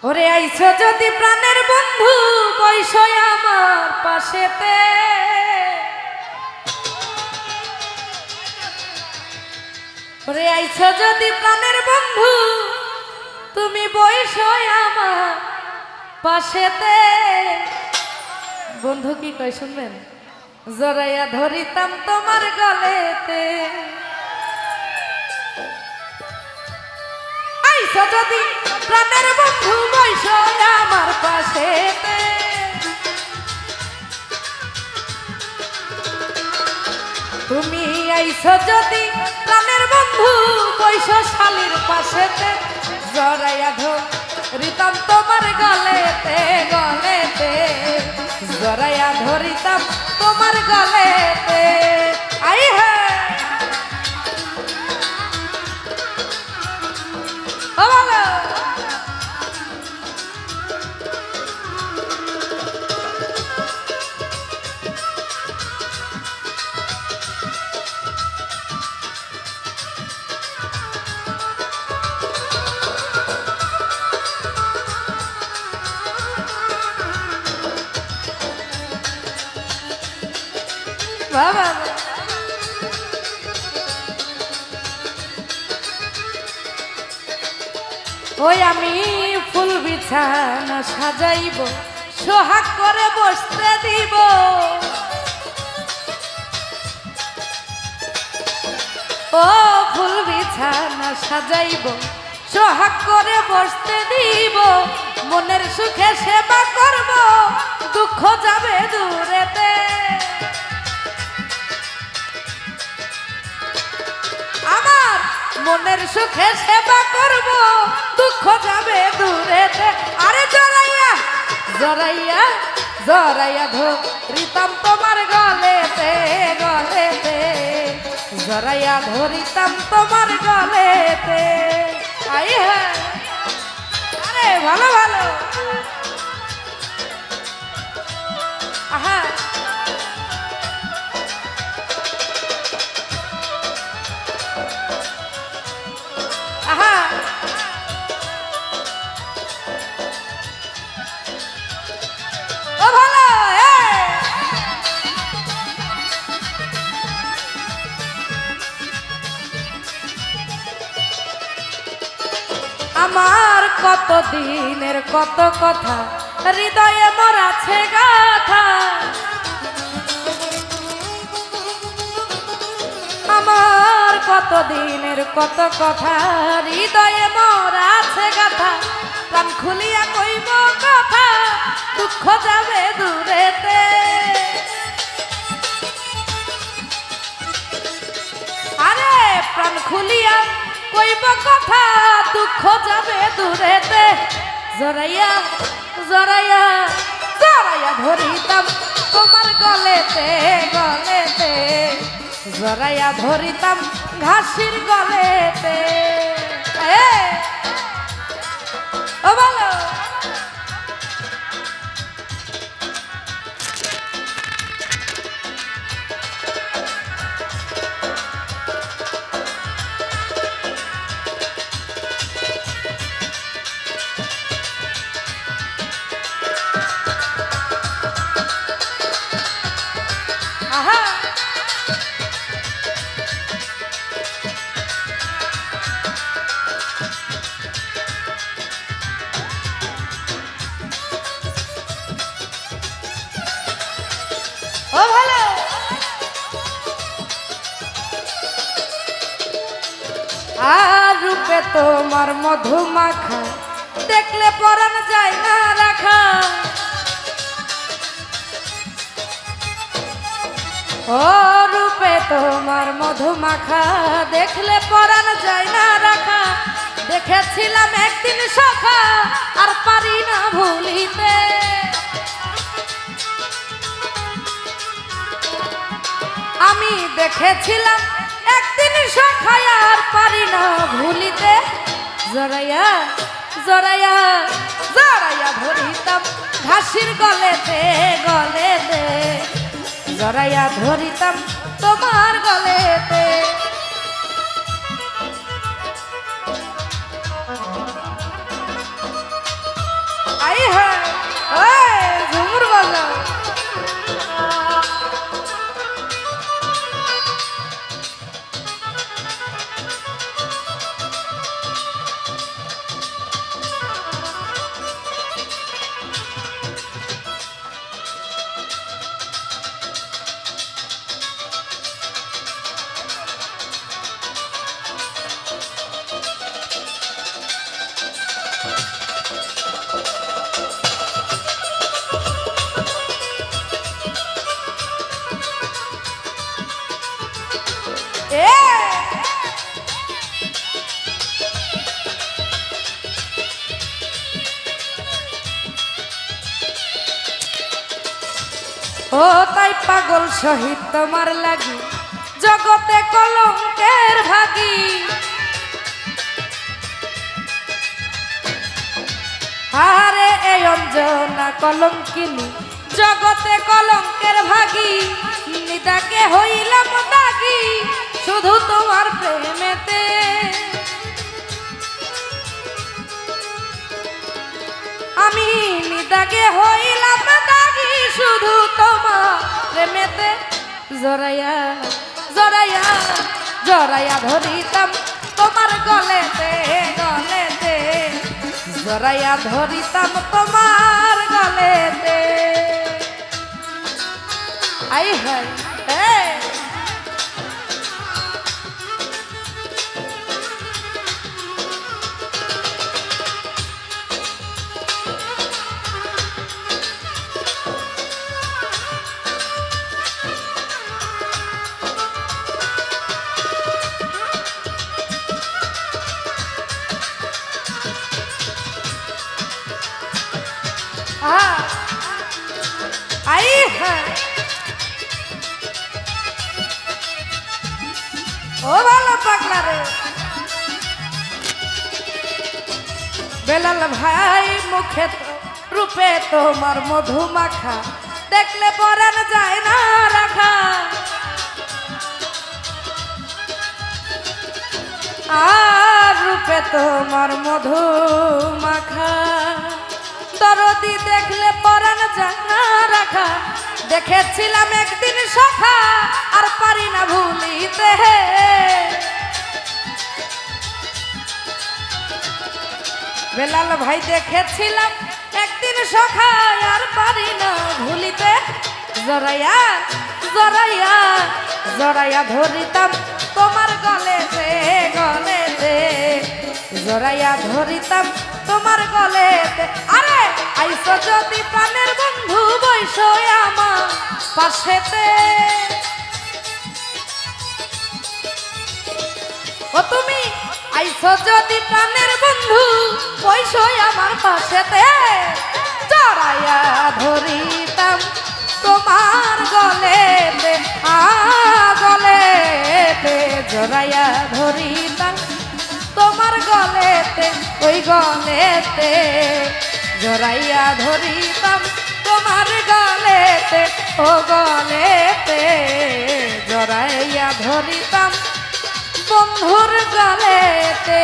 ওরে আইছো যদি প্রাণের বন্ধু বৈশয় আমার পাশেতে, ওরে আইছো যদি প্রাণের বন্ধু তুমি বৈশয় আমার পাশেতে। বন্ধু কি কই শুনবেন? জড়াইয়া ধরিতাম তোমার গলেতে। আইছো যদি প্রাণের বন্ধু বৈশয় আমার পাশেতে, তুমি আইছো যদি প্রাণের বন্ধু বৈশ শালীর পাশেতে, জড়াইয়া ধরিতাম তোমার গলেতে গলেতে, জড়াইয়া ধরিতাম তোমার গলেতে। আই হ্যাঁ ও ভালো বাবা। ওই আমি ফুল বিছানা সাজাইব, সোহাগ করে বসতে দিব। ও ফুল বিছানা সাজাইব, সোহাগ করে বসতে দিব। মনের সুখে সেবা করব, দুঃখ যাবে দূরেতে। আমার মনের সুখে সেবা করব, দুঃখ যাবে দূরেতে। আরে জড়াইয়া জড়াইয়া জড়াইয়া ধরিতাম তোমার গলেতে গলেতে, জড়াইয়া ধরিতাম তোমার গলেতে। আই হ্যাঁ আরে ভালো ভালো আহা আহা ও ভালো আমার কত দিনের কত কথা হৃদয়ে মোর আছে গাথা। আমার কত দিনের কত কথা হৃদয়ে মোর আছে গাথা। প্রাণ খুলিয়া কইব কথা, দুঃখ যাবে দূরেতে। আরে প্রাণ খুলিয়া কইব কথা, দুঃখ যাবে দূরেতে। জড়াইয়া জড়াইয়া জড়াইয়া ধরিতাম তোমার গলেতে গলেতে, জড়াইয়া ধরিতাম ঘাসির গলেতে। ও ভালো আহা ও ভালো আর রূপে তোমার মধু মাখা, দেখলে পরাণ যায় না রাখা। ও রূপে তোমার মধু মাখা, দেখলে পরাণ যায় না রাখা। দেখেছিলাম একদিন সখা, আর পারি না ভুলিতে। আমি দেখেছিলাম একদিন সখা, আর পারি না ভুলিতে। জড়াইয়া জড়াইয়া জড়াইয়া ধরিতাম ঘাসির গলেতে গলেতে, জড়াইয়া ধরিতাম তোমার গলেতে। ও তাই পাগল শহীদ তোমার লাগি জগতে কলঙ্কের ভাগী আরে এই অঞ্জনা কলঙ্কিনী জগতে কলঙ্কের ভাগী নিদাকে হইলাম দাগী শুধু তোমার প্রেমেতে আমি নিদাকে হইলাম দাগী শুধু তোমার প্রেমেতে জড়াইয়া জড়াইয়া জড়াইয়া ধরিতাম তোমার গলেতে গলেতে জড়াইয়া ধরিতাম তোমার গলেতে আই হাই আই হাই ও ভালো পাগলা রে বেলাল ভাই মুখে তো রূপে তোমার মধু মাখা দেখলে পরান যায় না রাখা আর রূপে তোমার মধু মাখা দরদি দেখলে পরান যায় না রাখা দেখেছিলাম একদিন সখা আর পারি না ভুলিতে বেলাল ভাই দেখেছিলাম একদিন সখা আর পারি না ভুলিতে জড়াইয়া জড়াইয়া জড়াইয়া ধরিতাম তোমার গলেতে গলেতে জড়াইয়া ধরিতাম তোমার গলেতে আরে আইসো যদি প্রাণের বন্ধু বৈশো আমার পাশেতে ও তুমি আইসো যদি প্রাণের বন্ধু বৈশো আমার পাশেতে জড়াইয়া ধরিতাম তোমার গলেতে গলেতে জড়াইয়া ধরিতাম তোমার গলেতে ওই গলেতে জড়াইয়া ধরিতাম তোমার গলেতে ও গলেতে জড়াইয়া ধরিতাম বন্ধুর গলেতে